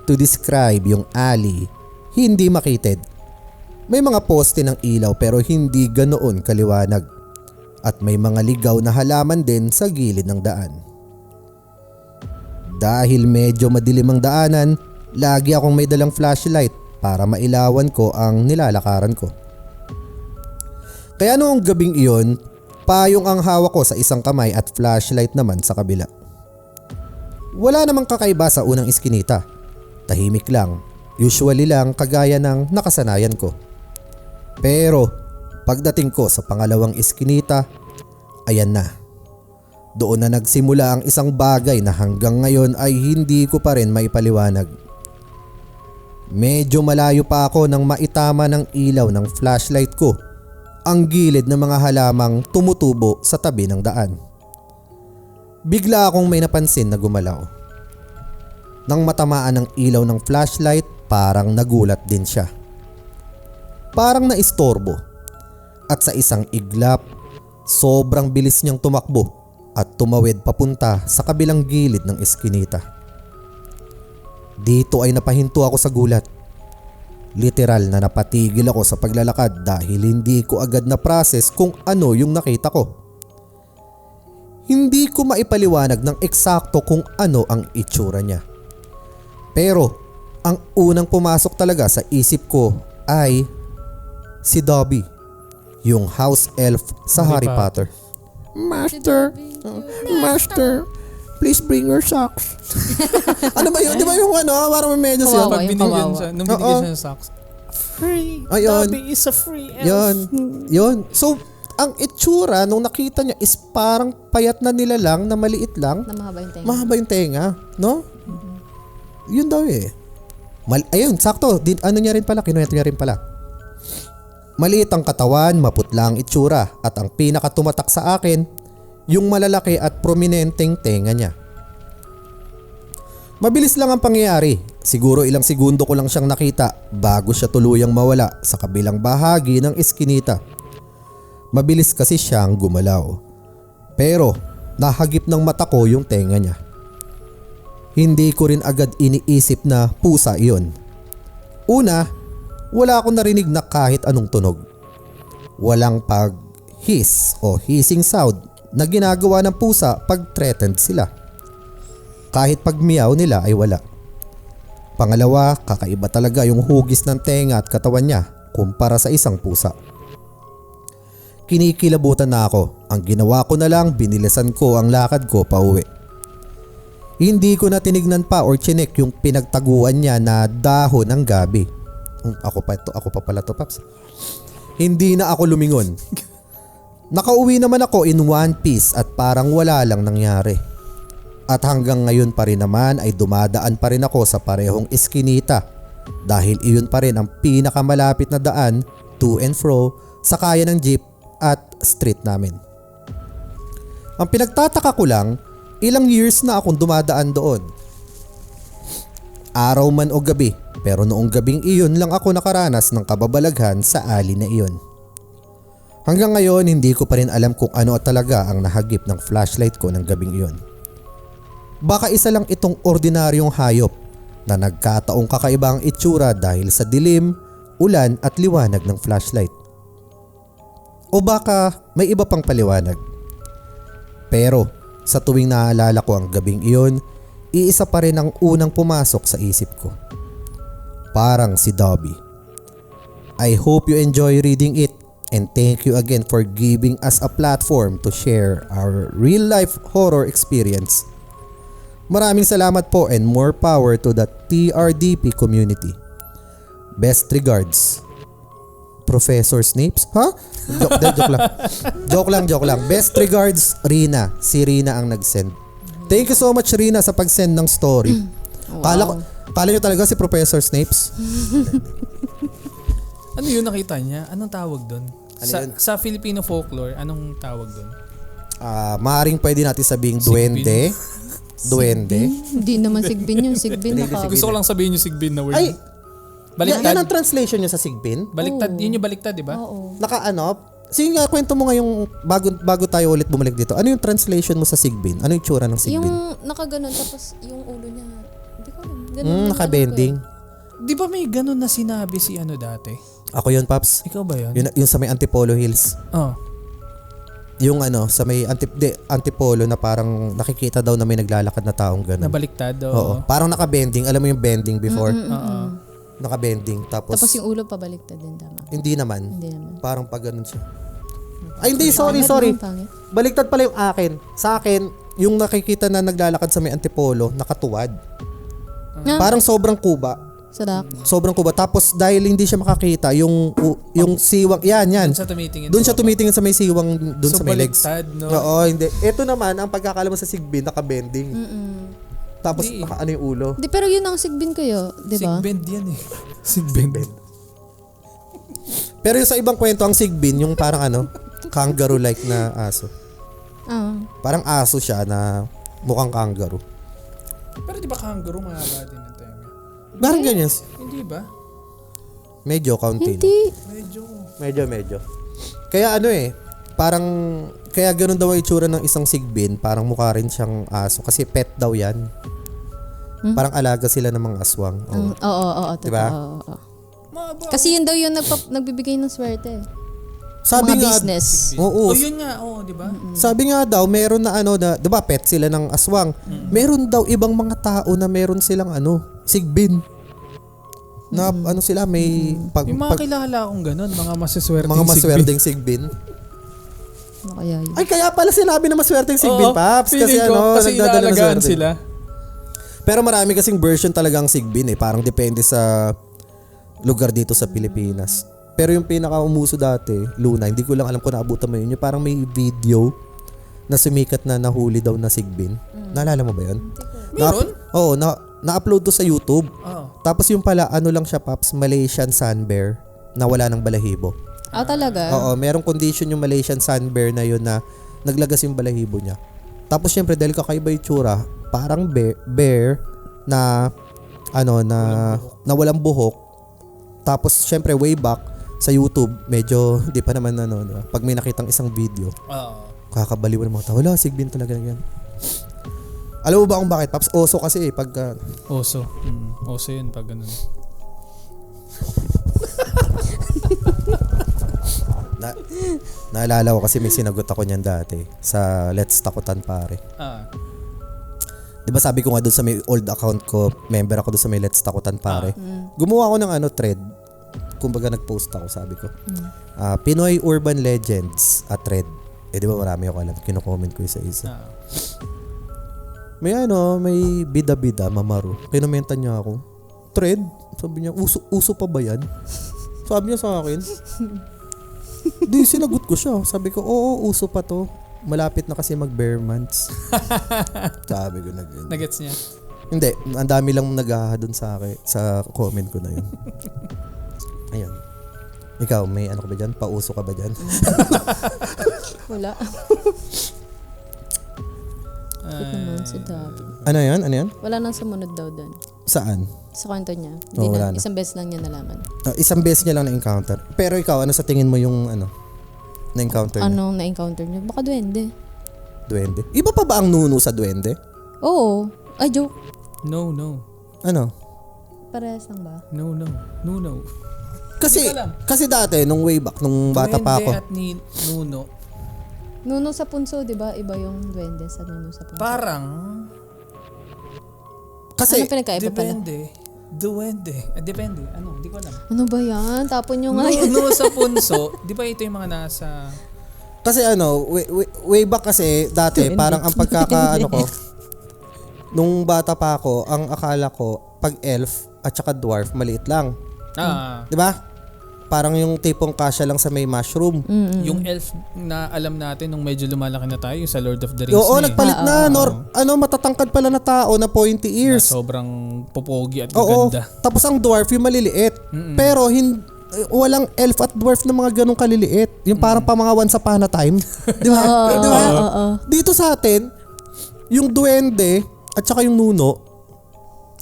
To describe yung alley, hindi makitid. May mga poste ng ilaw pero hindi ganoon kaliwanag. at may mga ligaw na halaman din sa gilid ng daan. Dahil medyo madilim ang daanan, lagi akong may dalang flashlight para mailawan ko ang nilalakaran ko. Kaya noong gabing iyon, payong ang hawak ko sa isang kamay at flashlight naman sa kabila. Wala namang kakaiba sa unang iskinita. Tahimik lang, usually lang kagaya ng nakasanayan ko. Pero pagdating ko sa pangalawang iskinita, ayan na. Doon na nagsimula ang isang bagay na hanggang ngayon ay hindi ko pa rin maipaliwanag. Medyo malayo pa ako nang maitama ng ilaw ng flashlight ko ang gilid ng mga halamang tumutubo sa tabi ng daan. Bigla akong may napansin na gumalaw. Nang matamaan ng ilaw ng flashlight, parang nagulat din siya. Parang naistorbo. At sa isang iglap, sobrang bilis niyang tumakbo at tumawid papunta sa kabilang gilid ng eskinita. Dito ay napahinto ako sa gulat. Literal na napatigil ako sa paglalakad dahil hindi ko agad na process kung ano yung nakita ko. Hindi ko maipaliwanag ng eksakto kung ano ang itsura niya. Pero ang unang pumasok talaga sa isip ko ay si Dobby, yung house elf sa Harry Potter. Master, please bring your socks. Ano ba yun? Di ba yung parang may medyas yun? Kawawa. Pag yung binigyan kawawa. siya, nung binigyan siya ng socks. Free. Ayun. Dobby is a free elf. Yun. So, ang itsura nung nakita niya is parang payat na nilalang na maliit lang. Na mahaba yung tenga. Mahaba yung tenga, no? Yun daw eh. Ayun, sakto. Ano niya rin pala, kinuwento niya rin pala. Maliit ang katawan, maputla ang itsura, at ang pinakatumatak sa akin, yung malalaki at prominenteng tenga niya. Mabilis lang ang pangyayari. Siguro ilang segundo ko lang siyang nakita bago siya tuluyang mawala sa kabilang bahagi ng eskinita. Mabilis kasi siyang gumalaw. Pero nahagip ng mata ko yung tenga niya. Hindi ko rin agad iniisip na pusa iyon. Una, wala akong narinig na kahit anong tunog. Walang pag-hiss o hissing sound na ginagawa ng pusa pag threatened sila. Kahit pag meow nila ay wala. Pangalawa, kakaiba talaga yung hugis ng tenga at katawan niya kumpara sa isang pusa. Kinikilabutan na ako. Ang ginawa ko na lang, binilisan ko ang lakad ko pauwi. Hindi ko na tinignan pa or chinek yung pinagtaguan niya na dahon ng gabi. Ako pa pala to, Paps. Hindi na ako lumingon. Nakauwi naman ako in one piece at parang wala lang nangyari. At hanggang ngayon pa rin naman ay dumadaan pa rin ako sa parehong eskinita dahil iyon pa rin ang pinakamalapit na daan to and fro sa kaya ng jeep at street namin. Ang pinagtataka ko lang, ilang years na akong dumadaan doon. Araw man o gabi, pero noong gabing iyon lang ako nakaranas ng kababalaghan sa alley na iyon. Hanggang ngayon hindi ko pa rin alam kung ano talaga ang nahagip ng flashlight ko ng gabing iyon. Baka isa lang itong ordinaryong hayop na nagkataong kakaiba ang itsura dahil sa dilim, ulan at liwanag ng flashlight. O baka may iba pang paliwanag. Pero sa tuwing naalala ko ang gabing iyon, iisa pa rin ang unang pumasok sa isip ko. Parang si Dobby. I hope you enjoy reading it and thank you again for giving us a platform to share our real life horror experience. Maraming salamat po and more power to the TRDP community. Best regards, Professor Snapes? Ha? Joke lang. Best regards, Rina. Si Rina ang nag-send. Thank you so much, Rina, sa pag-send ng story. Wow. Kala nyo talaga si Professor Snapes? Ano yun nakita niya? Anong tawag doon? Ano yun? Sa Filipino folklore, anong tawag doon? Maaring pwede natin sabing duwende. Duwende. Hindi naman sigbin yun. Sigbin naka... Gusto ko lang sabihin yung sigbin na word. Ay! Baliktad. Yan ang translation nyo sa Sigbin? Baliktad. Yun yung baliktad, di ba? Oo. Sige nga, kwento mo nga yung bago tayo ulit bumalik dito. Ano yung translation mo sa Sigbin? Ano yung tsura ng Sigbin? Yung nakaganon tapos yung ulo niya. Hindi ko alam. Ganun yung Naka-bending. Di ba may ganun na sinabi si ano dati? Ako yun, Paps. Ikaw ba yun? Yung sa may Antipolo Hills. Oh. Yung sa may antipolo na parang nakikita daw na may naglalakad na taong gano'n. Nabaliktad. Oo. Parang naka-bending. Alam mo yung bending before? Oo. Naka-bending. Tapos yung ulo pabaliktad din, tama? hindi naman. Hindi naman. Parang pag ganun siya. Ay, hindi. Sorry. Pangit. Baliktad pala yung akin. Sa akin, yung nakikita na naglalakad sa may antipolo, nakatuwad. Parang sobrang kuba. Sadak. Sobrang kuba. Tapos dahil hindi siya makakita, yung siwang, yan. Doon siya tumitingin. Doon siya tumitingin sa may siwang, doon So, sa may legs. baliktad, no? Oo, hindi. Ito naman, ang pagkakala mo sa sigbin, naka-bending. Tapos Hindi. naka yung ulo. Di, pero yun ang sigbin kayo, di ba? Sigbend yan eh. Sigbend. Pero yung sa ibang kwento, ang sigbin, yung parang kangaroo-like na aso. Parang aso siya na mukhang kangaroo. Pero di ba kangaroo mahaba din ang tenga? Parang ganyan. Hindi ba? Medyo, kaunti. Hindi. Medyo. Kaya parang, kaya ganun daw ang itsura ng isang sigbin, parang mukha rin siyang aso. Kasi pet daw yan. Parang alaga sila ng mga aswang. Oo. Diba? Oo. Kasi yun daw yung nagbibigay ng swerte. Sabi Mga nga, business. Oo. Yun nga, di ba? Sabi nga daw, meron na di ba pet sila ng aswang. Meron daw ibang mga tao na meron silang sigbin. Na sila may Yung mga kilala akong ganun, mga masaswerteng mga maswerteng sigbin. Ano kaya yun? Ay, kaya pala sinabi na maswerteng sigbin, Paps. Kasi kasi nagdadala ng inaalagaan swerte. sila. Pero marami kasing version talagang sigbin Parang depende sa lugar dito sa Pilipinas. Pero yung pinaka-umuso dati, Luna, hindi ko lang alam kung naabutan mo yun. Yung parang may video na sumikat na nahuli daw na sigbin. Naalala mo ba yun? Meron? Oo, na-upload to sa YouTube. Oo. Tapos yung pala, lang siya, Paps, Malaysian sun bear na wala ng balahibo. Talaga? Oo, merong condition yung Malaysian sun bear na yun na naglagas yung balahibo niya. Tapos syempre, dahil kakaiba yung tsura, parang bear na na walang buhok. Tapos syempre, way back, sa YouTube, medyo di pa naman pag may nakitang isang video, kakabaliw ng mga tao. Wala, sigbin talaga yan. Alam mo ba kung bakit, Paps? Oso kasi pag... Oso. Oso yun pag ganun. Naalala ko kasi may sinagot ako niyan dati sa Let's Takutan Pare. Di ba sabi ko nga doon sa may old account ko, member ako doon sa may Let's Takutan Pare. Gumawa ako ng thread. Kumbaga nag-post ako, sabi ko. Pinoy Urban Legends at thread. Di ba marami ako alam, kino-comment ko isa-isa. May may bida-bida, mamaro. Kinomentan niya ako. Thread? Sabi niya, uso pa ba yan? Sabi niya sa akin. Di, sinagot ko siya. Sabi ko, oo, uso pa to. Malapit na kasi mag-bare months. Sabi ko na ganyan. Nagets niya? Hindi, ang dami lang nag-aha dun sa akin, sa comment ko na yun. Ayun. Ikaw, may ka ba dyan? Pauso ka ba dyan? Wala. naman si Davi. Ano yan? Wala nang sumunod daw doon. Saan? Sa kwento niya. Wala na. Isang beses lang niya nalaman. Isang beses niya lang na-encounter. Pero ikaw, ano sa tingin mo yung na-encounter niya? Anong na-encounter niya? Baka duwende. Duwende? Iba pa ba ang nuno sa duwende? Oo. Ay, joke. No. Ano? Parehas lang ba? No. Kasi dati, nung way back, nung bata pa ako. Duwende at Nuno. Nuno sa punso, di ba? Iba yung duwende sa nuno sa punso. Parang... Kasi, ano pinagkaiba pala? Duwende. Depende. Hindi ko alam. Ano ba yan? Tapon nyo nga yan. Nuno sa punso, di ba ito yung mga nasa... Kasi way back kasi dati, parang ang ko, nung bata pa ako, ang akala ko, pag elf at saka dwarf, maliit lang. Di ba? Parang yung tipong kasya lang sa may mushroom. Yung elf na alam natin nung medyo lumalaki na tayo, yung sa Lord of the Rings. Oo, nagpalit na. Matatangkad pala na tao na pointy ears. Na sobrang popogi at Oo. gaganda. Tapos ang dwarf yung maliliit. Pero walang elf at dwarf na mga ganong kaliliit. Yung parang pa mga once upon a time. Di ba? Di ba? Dito sa atin, yung duwende at saka yung nuno,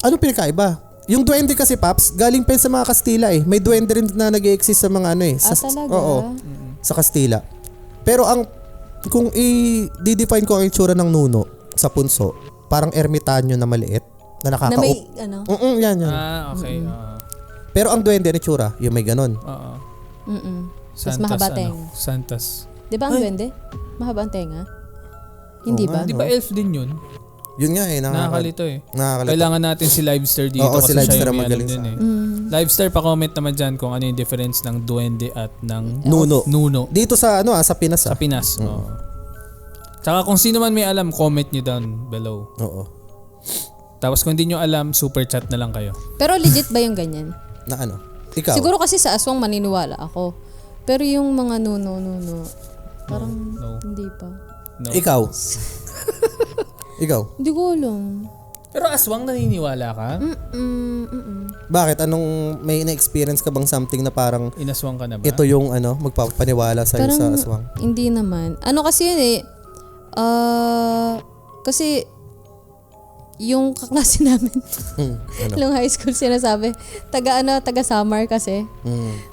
ano pinakaiba? Yung duwende kasi, Paps, galing pa sa mga Kastila eh. May duwende rin na nag-i-exist sa mga talaga? Oo. Sa Kastila. Pero kung i-define ko ang itsura ng nuno sa punso, parang ermitanyo na maliit na nakakaup. Na may yan. Okay. Pero ang duwende na itsura, yung may ganon. Oo. Mas mahaba teng. Santas. Di ba ang duwende? mahaba ang tenga? Hindi Oo ba? nga, Di ba elf din yun? Yun nga eh. Nakakalito eh. Nakakalito. Kailangan natin si Livestar dito Oo, si kasi Livestar siya ang yung may magaling alam din sa eh. Livestar, pa-comment naman dyan kung ano yung difference ng duwende at ng Nuno. Dito sa sa Pinas sa Pinas. Oo. Tsaka kung sino man may alam, comment nyo down below. Oo. Tapos kung hindi nyo alam, super chat na lang kayo. Pero legit ba yung ganyan? Na ano? Ikaw? Siguro kasi sa aswang maniniwala ako. Pero yung mga nuno, parang No. hindi pa. No. Ikaw? Ikaw? Hindi ko alam. Pero aswang naniniwala ka? Bakit? Anong may na-experience ka bang something na parang Inaswang ka na ba? ito yung magpapaniwala sa'yo Parang sa aswang? hindi naman. Ano kasi yun eh. Kasi yung kaklase namin Ano? nung high school sinasabi, taga Samar kasi.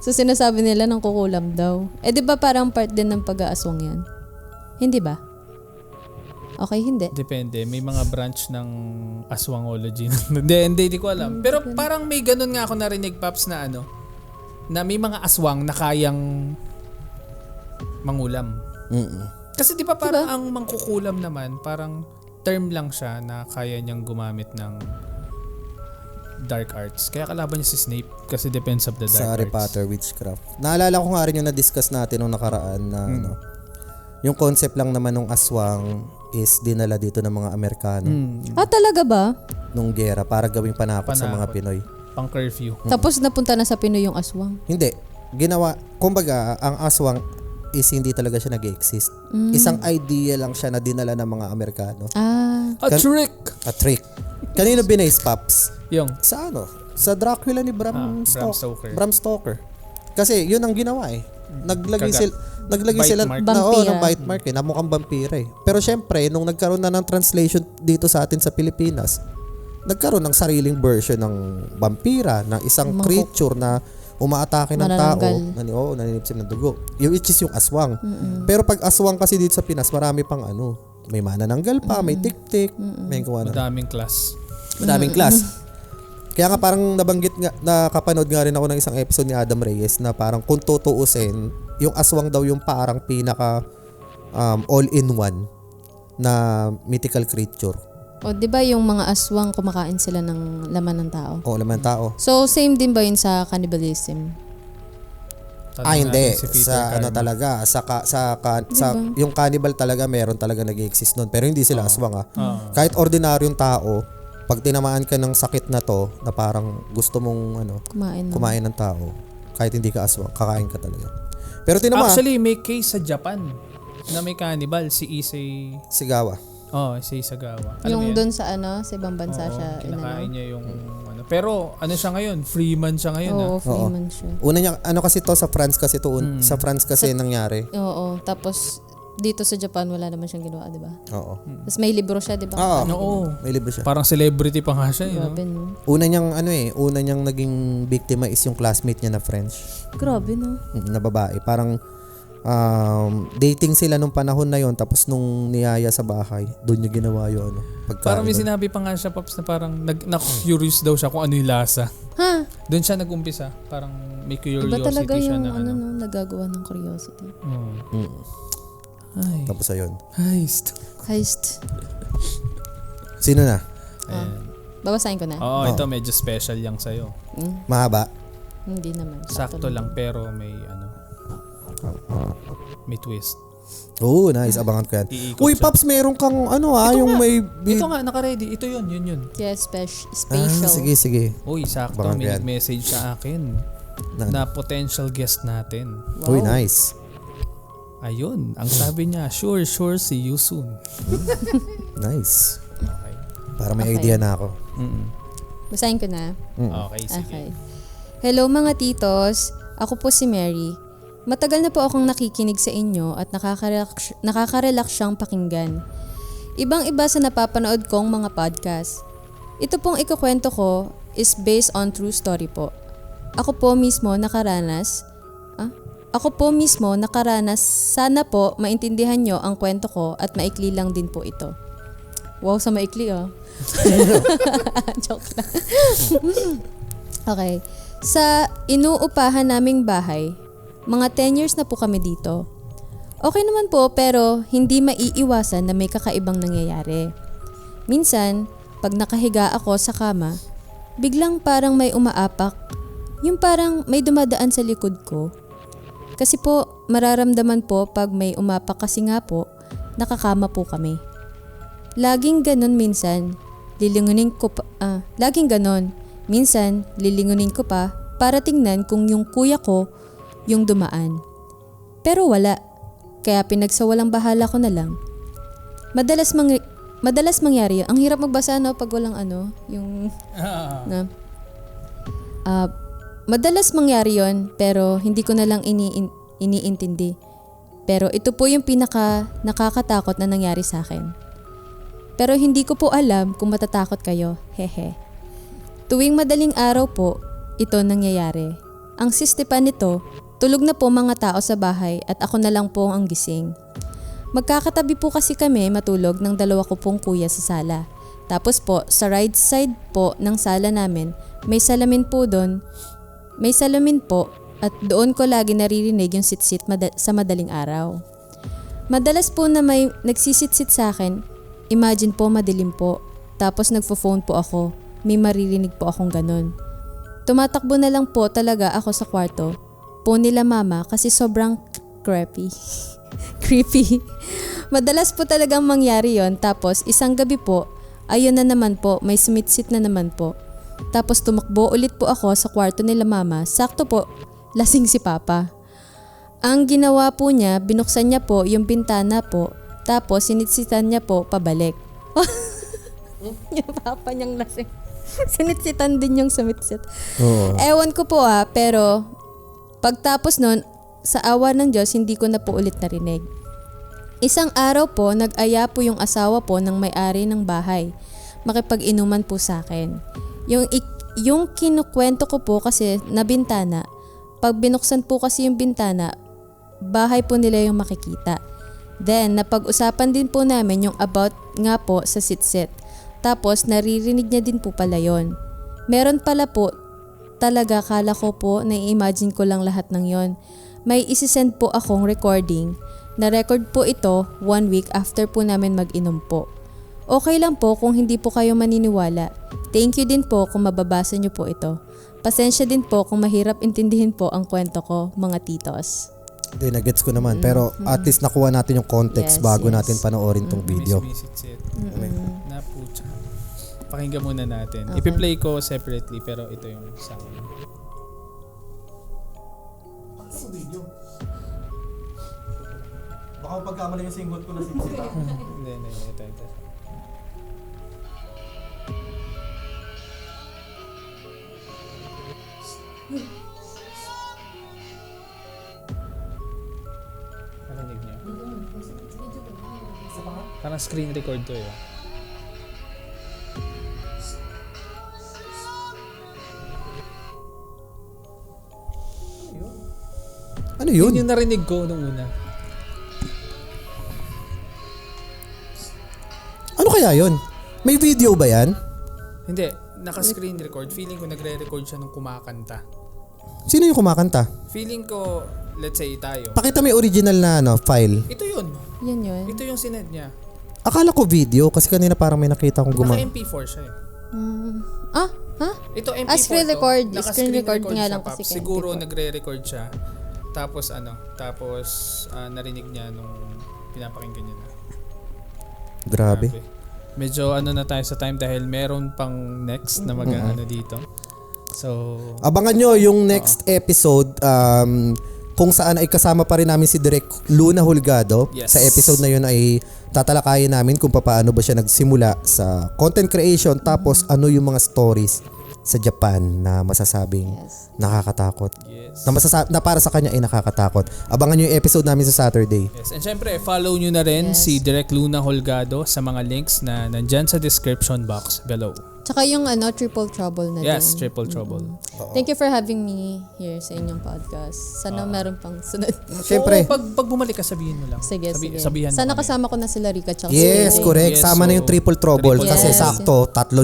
So sinasabi nila ng kukulam daw. Eh di ba parang part din ng pag-aaswang yan? Hindi ba? Okay, hindi. Depende. May mga branch ng aswangology. Hindi ko alam. Pero parang may ganun nga ako narinig, Paps, na na may mga aswang na kayang mangulam. Kasi di ba parang ang mangkukulam naman, parang term lang siya na kaya niyang gumamit ng dark arts. Kaya kalaban niya si Snape kasi depends of the dark Sa Harry arts. Potter Witchcraft. Naalala ko nga rin yung na-discuss natin nung nakaraan na yung concept lang naman ng aswang is dinala dito ng mga Amerikano Talaga ba? nung gera para gawing panakot sa mga Panakot. Pinoy. Pang curfew. Tapos napunta na sa Pinoy yung aswang. Hindi. Kumbaga, ang aswang is hindi talaga siya nag-exist. Isang idea lang siya na dinala ng mga Amerikano. A trick! A trick. Kanino binase, Paps? Yung Sa Sa Dracula ni Bram Stoker. Bram Stoker. Kasi yun ang ginawa eh. Naglagay Bite sila mark. Vampira. ng bite mark na mukhang vampira eh. Pero syempre, nung nagkaroon na ng translation dito sa atin sa Pilipinas, nagkaroon ng sariling version ng vampira, na isang creature na umaatake ng tao, naninipsip ng dugo. Which is yung aswang. Pero pag aswang kasi dito sa Pinas, marami pang may manananggal pa, may tik-tik, may kuha na. madaming class. Madaming class. Kaya nga parang nabanggit nga, nakapanood nga rin ako ng isang episode ni Adam Reyes na parang kung tutuusin, yung aswang daw yung parang pinaka all-in-one na mythical creature. O, di ba yung mga aswang kumakain sila ng laman ng tao? O laman tao. So, same din ba yun sa cannibalism? Hindi. Si Peter Sa Carman. talaga, yung cannibal talaga, meron talaga nag-exist nun. Pero hindi sila aswang Kahit ordinaryong tao, pag tinamaan ka ng sakit na to, na parang gusto mong kumain ng tao, kahit hindi ka aswang, kakain ka talaga. Pero tinamaan, Actually, may case sa Japan na may cannibal, si Issei Sigawa. Issei Sagawa. Alam mo Yung yan? dun sa sa ibang bansa Oo, siya. kinakain niya yung Pero siya ngayon? Freeman siya ngayon. Oo, freeman siya. Una niya, kasi to sa France kasi to, sa France kasi nangyari. Oo, tapos dito sa Japan wala naman siyang ginawa, di ba? Oo. Tapos may libro siya, di ba? Oo. May libro siya. Parang celebrity pa nga siya. Grabe, no? Una niyang naging biktima is yung classmate niya na French. Grabe, no? Na babae. Parang dating sila nung panahon na yon, tapos nung niyaya sa bahay, doon niya ginawa yung pagkain. Parang may sinabi pa nga siya, Pops, na parang na-curious daw siya kung ano yung lasa. Ha? Doon siya nag-umpisa. Parang may curiosity Iba talaga siya yung na nagagawa ng curiosity. Ay. Tapos ayun. Heist. Sino na? Ayan. Babasahin ko na? Oo, ito medyo special yung sa'yo. Mahaba? Hindi naman. Sakto lang pero may may twist. Oo, nice. Abangan ko yan. Iikot Uy, siya. Paps, meron kang yung nga. may... Ito nga, naka-ready. Ito yun. Yeah, spatial. Sige. Uy, sakto. Abangan ko May yan. nag-message sa akin na potential guest natin. Wow. Uy, nice. Ayun. Ang sabi niya, sure, see you soon. Nice. Okay. Para may Okay. idea na ako. Basahin ko na. Okay, sige. Okay. Hello mga titos. Ako po si Mary. Matagal na po akong nakikinig sa inyo at nakaka-relax siyang pakinggan. Ibang-iba sa napapanood kong mga podcast. Ito pong ikukwento ko is based on true story po. Ako po mismo nakaranas. Sana po maintindihan nyo ang kwento ko at maikli lang din po ito. Wow, sa maikli Joke lang. Okay. Sa inuupahan naming bahay, mga 10 years na po kami dito. Okay naman po pero hindi maiiwasan na may kakaibang nangyayari. Minsan, pag nakahiga ako sa kama, biglang parang may umaapak, yung parang may dumadaan sa likod ko. Kasi po, mararamdaman po pag may umapak kasi nga po, nakakama po kami. Laging ganon minsan, Minsan, lilingunin ko pa para tingnan kung yung kuya ko yung dumaan. Pero wala, kaya pinagsawalang bahala ko na lang. Madalas mangyari yun. Ang hirap magbasa pag walang yung... madalas mangyari yon pero hindi ko na lang iniintindi. Pero ito po yung pinaka nakakatakot na nangyari sa akin. Pero hindi ko po alam kung matatakot kayo. Hehe. Tuwing madaling araw po, ito nangyayari. Ang siste pa nito, tulog na po mga tao sa bahay at ako na lang po ang gising. Magkakatabi po kasi kami matulog ng dalawa ko pong kuya sa sala. Tapos po, sa right side po ng sala namin, may salamin po doon. May salamin po at doon ko lagi naririnig yung sit-sit sa madaling araw. Madalas po na may nagsisit-sit sa akin, imagine po madilim po. Tapos nagpo-phone po ako, may maririnig po akong ganun. Tumatakbo na lang po talaga ako sa kwarto po nila mama kasi sobrang creepy. Creepy. Madalas po talagang mangyari yon. Tapos isang gabi po, ayun na naman po, may sumitsit na naman po. Tapos tumakbo ulit po ako sa kwarto nila mama. Sakto po, lasing si papa. Ang ginawa po niya, binuksan niya po yung bintana po. Tapos sinitsitan niya po pabalik. Yung papa niyang lasing. Sinitsitan din yung sumitsit. Oo. Ewan ko po pero pagtapos nun, sa awa ng Diyos, hindi ko na po ulit narinig. Isang araw po, nag-aya po yung asawa po ng may-ari ng bahay. Makipag-inuman po sa akin. Yung kinukwento ko po kasi na bintana, pag binuksan po kasi yung bintana, bahay po nila yung makikita. Then, napag-usapan din po namin yung about nga po sa sit-sit. Tapos, naririnig niya din po pala yon. Meron pala po, talaga kala ko po, na-imagine ko lang lahat ng yon. May isisend po akong recording. Na-record po ito 1 week after po namin mag-inom po. Okay lang po kung hindi po kayo maniniwala. Thank you din po kung mababasa niyo po ito. Pasensya din po kung mahirap intindihin po ang kwento ko, mga titos. Hindi, nagets ko naman. Pero at least nakuha natin yung context bago natin panoorin tong video. Napucha. Pakinggan muna natin. Okay. Ipi-play ko separately pero ito yung sound. Video. Baka pagkamali yung singot ko na sinisita. Hindi, ito. Narinig niyo? Parang screen record to eh. Ano yun? Yun yung narinig ko nung una. Ano kaya yun? May video ba yan? Hindi, naka-screen record. Feeling ko nagre-record siya nung kumakanta. Sino yung kumakanta? Feeling ko, let's say tayo. Pakita mo yung original na file. Ito yun. Yun. Ito yung sinend niya. Akala ko video kasi kanina parang may nakita akong Naka MP4 siya eh. Ha? Ito MP4 screen to. record. Naka Screen record nga siya, lang Paps. kasi kay Siguro MP4. nagre-record siya. Tapos narinig niya nung pinapakinggan niya na. Grabe. Medyo na tayo sa time dahil meron pang next na dito. So, Abangan nyo yung next episode kung saan ay kasama pa rin namin si Direk Luna Holgado. Yes. Sa episode na yun ay tatalakayin namin kung paano ba siya nagsimula sa content creation tapos ano yung mga stories sa Japan na masasabing nakakatakot. yes. Na para sa kanya ay nakakatakot. Abangan nyo yung episode namin sa Saturday. Yes. And syempre, follow nyo na rin si Direk Luna Holgado sa mga links na nandyan sa description box below. Tsaka yung Triple Trouble na Yes, din. Triple Trouble. Thank you for having me here sa inyong podcast. Sana meron pang sunod. Siyempre. Oo, pag bumalik ka, sabihin mo lang. Sige. Sabihan mo Sana kami. kasama ko na sila Rika tsaka Yes, si correct. Yes, Sama na yung so, Triple Trouble. Triple Kasi Trouble. sakto, tatlo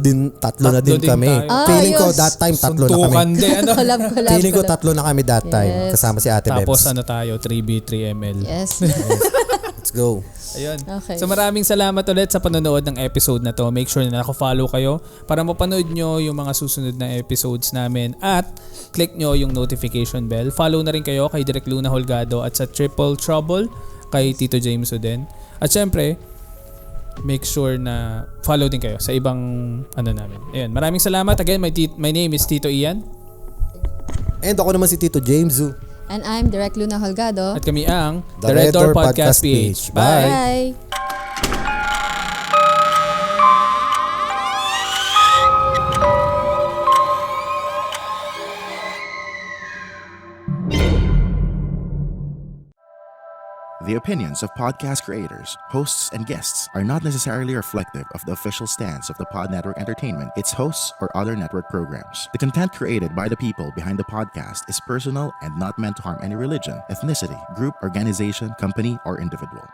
na din din kami. tayo. Feeling ko Ayos. that time, tatlo na Suntukan kami. din. Ano? collab. Feeling ko tatlo na kami that time. Yes. Kasama si Ate Tapos Bebs. tayo, 3B, 3ML. Yes. Let's go. Ayun. Okay. So maraming salamat ulit sa panonood ng episode na to. Make sure na naka-follow kayo para mapanood nyo yung mga susunod na episodes namin at click nyo yung notification bell. Follow na rin kayo kay Direk Luna Holgado at sa Triple Trouble kay Tito James Uden. At syempre, make sure na follow din kayo sa ibang namin. Ayun. Maraming salamat. Again, my name is Tito Ian. And ako naman si Tito James. And I'm Direk Luna Holgado. At kami ang The Red Door Podcast PH. Bye! Bye! The opinions of podcast creators, hosts, and guests are not necessarily reflective of the official stance of the Pod Network Entertainment, its hosts, or other network programs. The content created by the people behind the podcast is personal and not meant to harm any religion, ethnicity, group, organization, company, or individual.